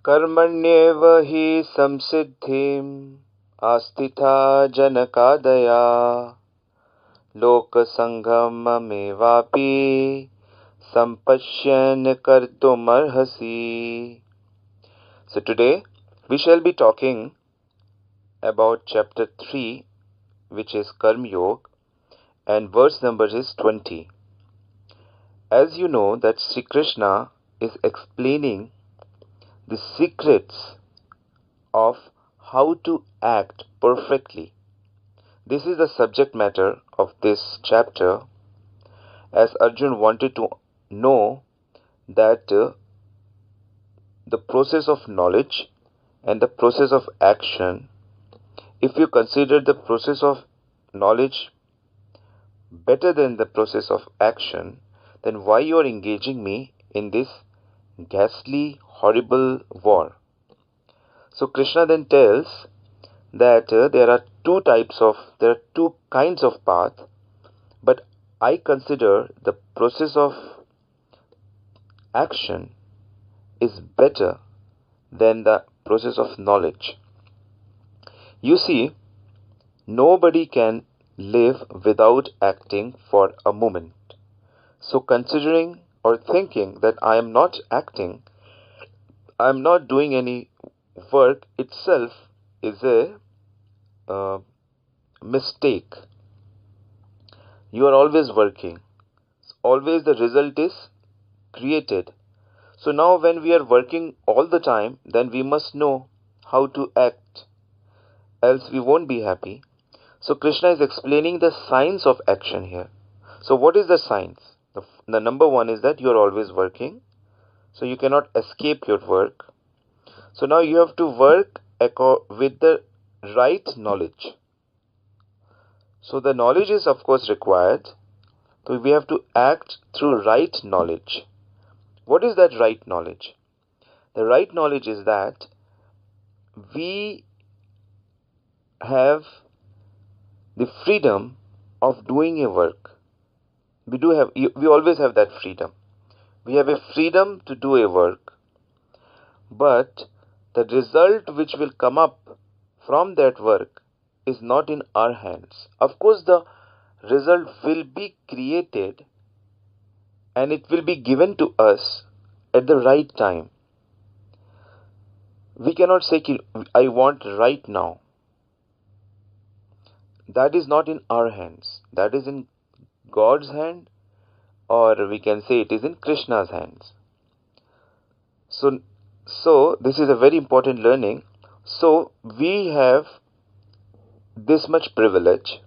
कर्मण्येव हि संसिद्धिम् आस्थिता जनकादया लोकसंगममेवापि sampashyan kartumarhasi. So today we shall be talking about chapter 3, which is Karma Yoga, and verse number is 20. As you know that Sri Krishna is explaining the secrets of how to act perfectly. This is the subject matter of this chapter, as Arjun wanted to know that the process of knowledge and the process of action, if you consider the process of knowledge better than the process of action, then why you are engaging me in this ghastly, horrible war? So Krishna then tells that there are two kinds of path, but I consider the process of action is better than the process of knowledge. You see, nobody can live without acting for a moment. So considering or thinking that I am not acting, I am not doing any work itself is a mistake. You are always working. Always the result is created. So now when we are working all the time, then we must know how to act, else we won't be happy. So Krishna is explaining the science of action here. So what is the science? The number one is that you are always working, so you cannot escape your work. So now you have to work with the right knowledge. So the knowledge is of course required. So we have to act through right knowledge. What is that right knowledge? The right knowledge is that we have the freedom of doing a work. We always have that freedom. We have a freedom to do a work, but the result which will come up from that work is not in our hands. Of course, the result will be created and it will be given to us at the right time. We cannot say, I want right now. That is not in our hands. That is in God's hand, or we can say it is in Krishna's hands. So this is a very important learning. So we have this much privilege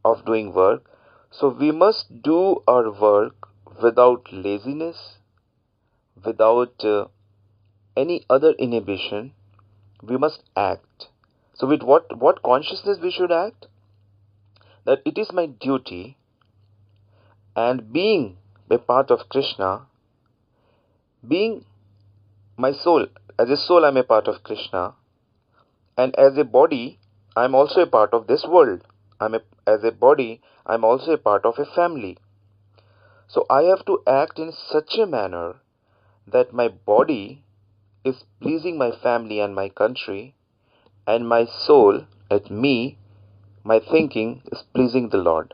of doing work. So we must do our work without laziness, without any other inhibition. We must act. So with what consciousness we should act? That it is my duty, and being a part of Krishna, being my soul, as a soul I am a part of Krishna, and as a body I am also a part of this world. As a body I am also a part of a family. So I have to act in such a manner that my body is pleasing my family and my country, and my soul, at me, my thinking is pleasing the Lord.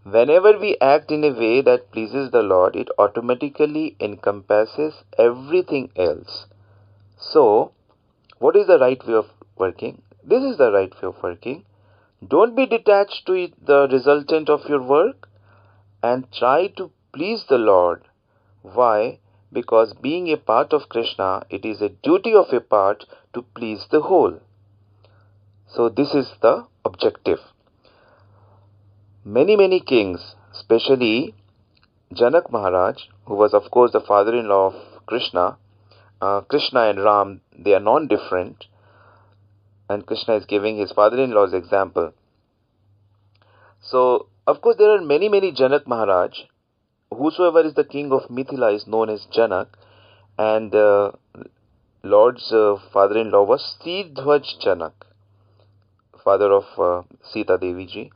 Whenever we act in a way that pleases the Lord, it automatically encompasses everything else. So, what is the right way of working? This is the right way of working. Don't be detached to the resultant of your work and try to please the Lord. Why? Because being a part of Krishna, it is a duty of a part to please the whole. So this is the objective. Many kings, especially Janak Maharaj, who was of course the father-in-law of Krishna, Krishna and Ram, they are non-different, and Krishna is giving his father-in-law's example. So, of course, there are many Janak Maharaj. Whosoever is the king of Mithila is known as Janak, and Lord's father-in-law was Siddhwaj Janak, father of Sita Devi ji.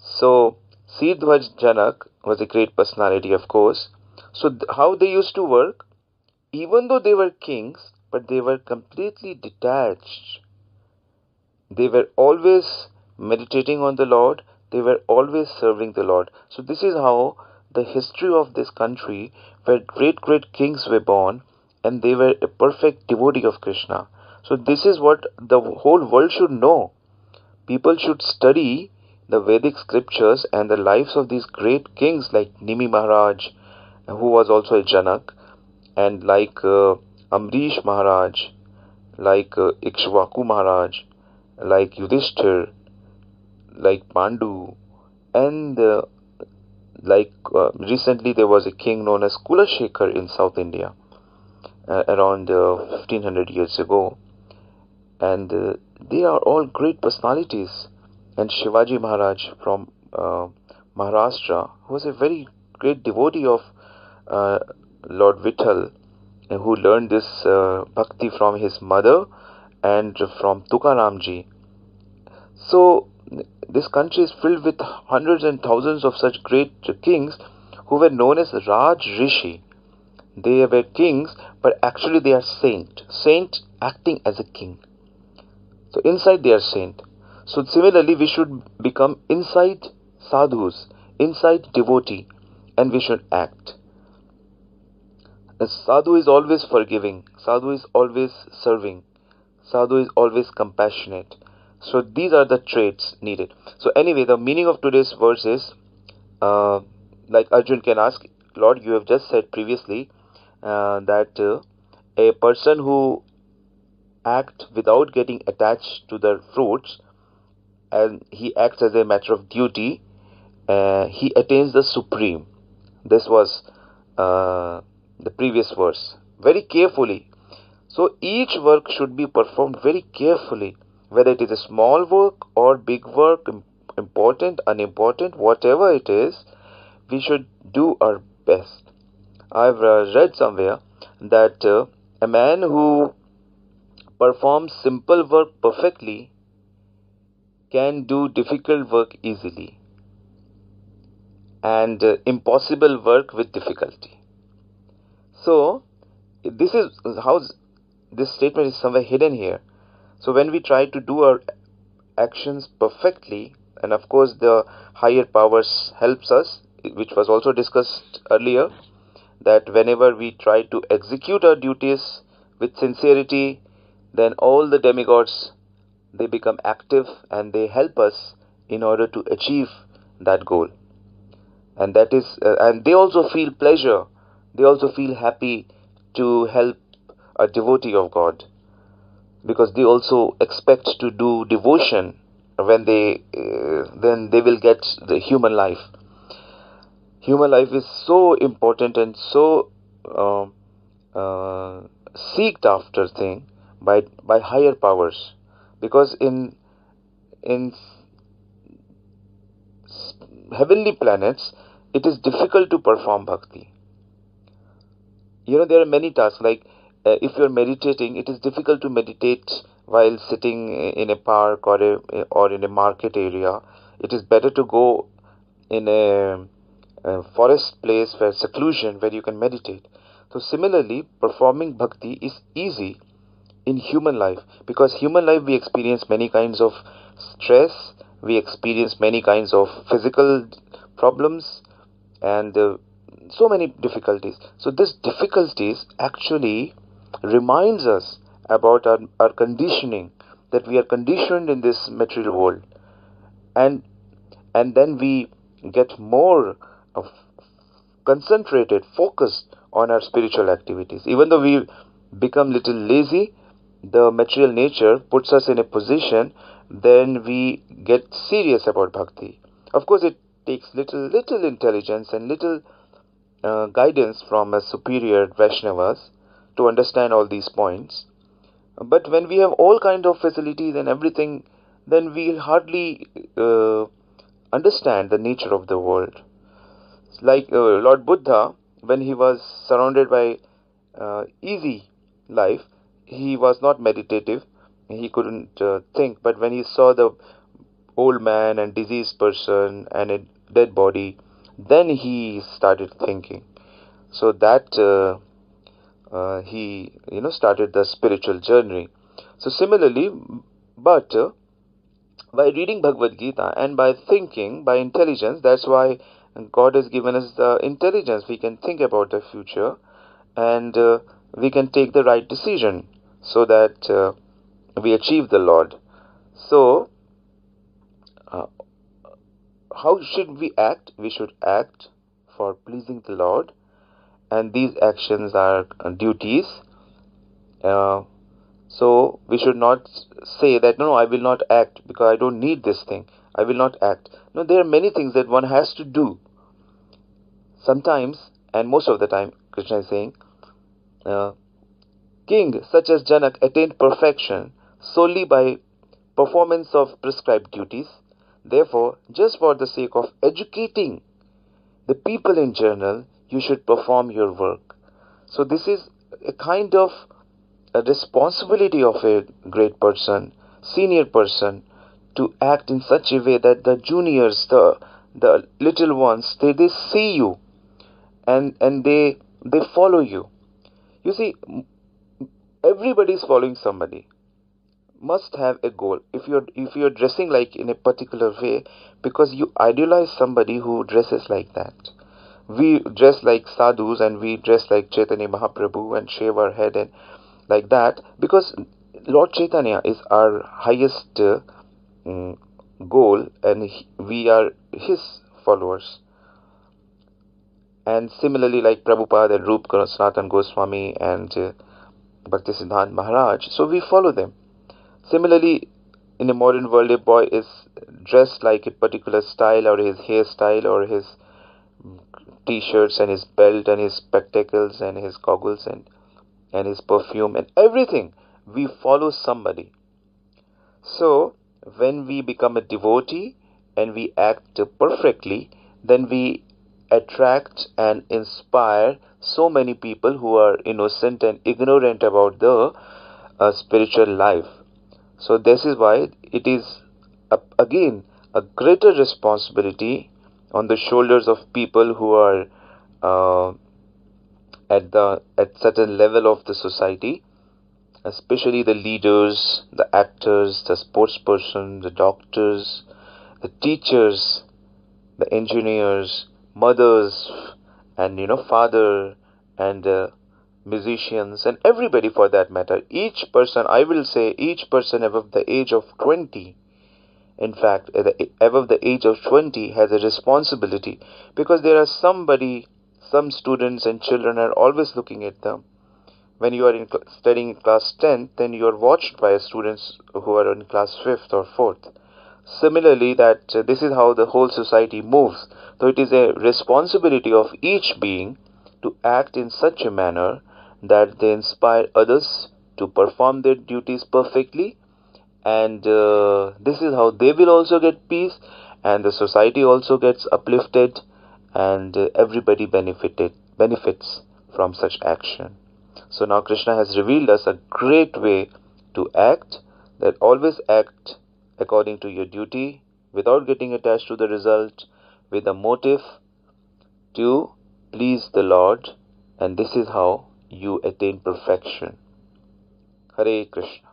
So, Siddhwaj Janak was a great personality, of course. So, how they used to work? even though they were kings, but they were completely detached. They were always meditating on the Lord, they were always serving the Lord. So, this is how the history of this country, where great great kings were born, and they were a perfect devotee of Krishna. So, this is what the whole world should know. People should study the Vedic scriptures and the lives of these great kings like Nimi Maharaj, who was also a Janak, and like Amrish Maharaj, like Ikshvaku Maharaj, like Yudhishthir, like Pandu, and recently there was a king known as Kulashekar in South India around 1500 years ago, and they are all great personalities. And Shivaji Maharaj from Maharashtra, who was a very great devotee of uh, Lord Vittal, who learned this bhakti from his mother and from Tukaramji. So, this country is filled with hundreds and thousands of such great kings who were known as Raj Rishi. They were kings, but actually they are saint acting as a king. So, inside they are saint. So, similarly, we should become inside sadhus, inside devotee, and we should act. A sadhu is always forgiving, sadhu is always serving, sadhu is always compassionate. So these are the traits needed. So anyway, the meaning of today's verse is, uh, like Arjun can ask, Lord, you have just said previously that a person who acts without getting attached to the fruits, and he acts as a matter of duty, he attains the supreme. This was the previous verse. Very carefully. So each work should be performed very carefully, whether it is a small work or big work, important, unimportant, whatever it is, we should do our best. I've read somewhere that a man who performs simple work perfectly can do difficult work easily, and impossible work with difficulty. So, this is how this statement is somewhere hidden here. So, when we try to do our actions perfectly, and of course the higher powers helps us, which was also discussed earlier, that whenever we try to execute our duties with sincerity, then all the demigods, they become active and they help us in order to achieve that goal. And that is and they also feel pleasure, they also feel happy to help a devotee of God, because they also expect to do devotion. When they then they will get the human life. Human life is so important and so uh, uh, seeked after thing by higher powers, because in heavenly planets it is difficult to perform bhakti. There are many tasks, like if you're meditating, it is difficult to meditate while sitting in a park or in a market area. It is better to go in a forest place where seclusion, where you can meditate. So similarly, performing bhakti is easy in human life, because human life we experience many kinds of stress, we experience many kinds of physical problems, and so many difficulties. So these difficulties actually reminds us about our conditioning, that we are conditioned in this material world, and then we get more of concentrated, focused on our spiritual activities. Even though we become little lazy, the material nature puts us in a position, then we get serious about bhakti. Of course, it takes little intelligence and little guidance from a superior Vaishnavas to understand all these points. But when we have all kind of facilities and everything, then we hardly understand the nature of the world. Like Lord Buddha, when he was surrounded by easy life, he was not meditative, he couldn't think. But when he saw the old man and diseased person and a dead body, then he started thinking. So that he started the spiritual journey. So similarly, but by reading Bhagavad Gita and by thinking, by intelligence, that's why God has given us the intelligence. We can think about the future, and we can take the right decision so that we achieve the Lord. So, uh, how should we act? We should act for pleasing the Lord, and these actions are duties. Uh, so we should not say that no, I will not act because I don't need this thing. I will not act. No, there are many things that one has to do. Sometimes, and most of the time, Krishna is saying, uh, king such as Janak attained perfection solely by performance of prescribed duties. Therefore, just for the sake of educating the people in general, you should perform your work. So this is a kind of a responsibility of a great person, senior person, to act in such a way that the juniors, the little ones, they see you, and they follow you. You see, everybody is following somebody. Must have a goal. If you're dressing like in a particular way, because you idealize somebody who dresses like that. We dress like sadhus and we dress like Chaitanya Mahaprabhu and shave our head and like that because Lord Chaitanya is our highest mm, goal, and we are his followers. And similarly, like Prabhupada and Rup Sanatan Goswami and Bhaktisiddhanta Maharaj, so we follow them. Similarly, in a modern world, a boy is dressed like a particular style, or his hairstyle, or his t-shirts, and his belt, and his spectacles, and his goggles, and his perfume, and everything. We follow somebody. So, when we become a devotee and we act perfectly, then we attract and inspire so many people who are innocent and ignorant about the spiritual life. So, this is why it is again a greater responsibility on the shoulders of people who are uh, at certain level of the society, especially the leaders, the actors, the sportsperson, the doctors, the teachers, the engineers, mothers, and father, and musicians, and everybody for that matter. Each person, I will say, each person above the age of 20, in fact, above the age of 20 has a responsibility, because there are some students and children are always looking at them. When you are studying in class 10th, then you are watched by students who are in class 5th or 4th. Similarly, that this is how the whole society moves. So it is a responsibility of each being to act in such a manner that they inspire others to perform their duties perfectly, and this is how they will also get peace, and the society also gets uplifted, and everybody benefits from such action. So now Krishna has revealed us a great way to act, that always act according to your duty without getting attached to the result, with a motive to please the Lord, and this is how you attain perfection. Hare Krishna.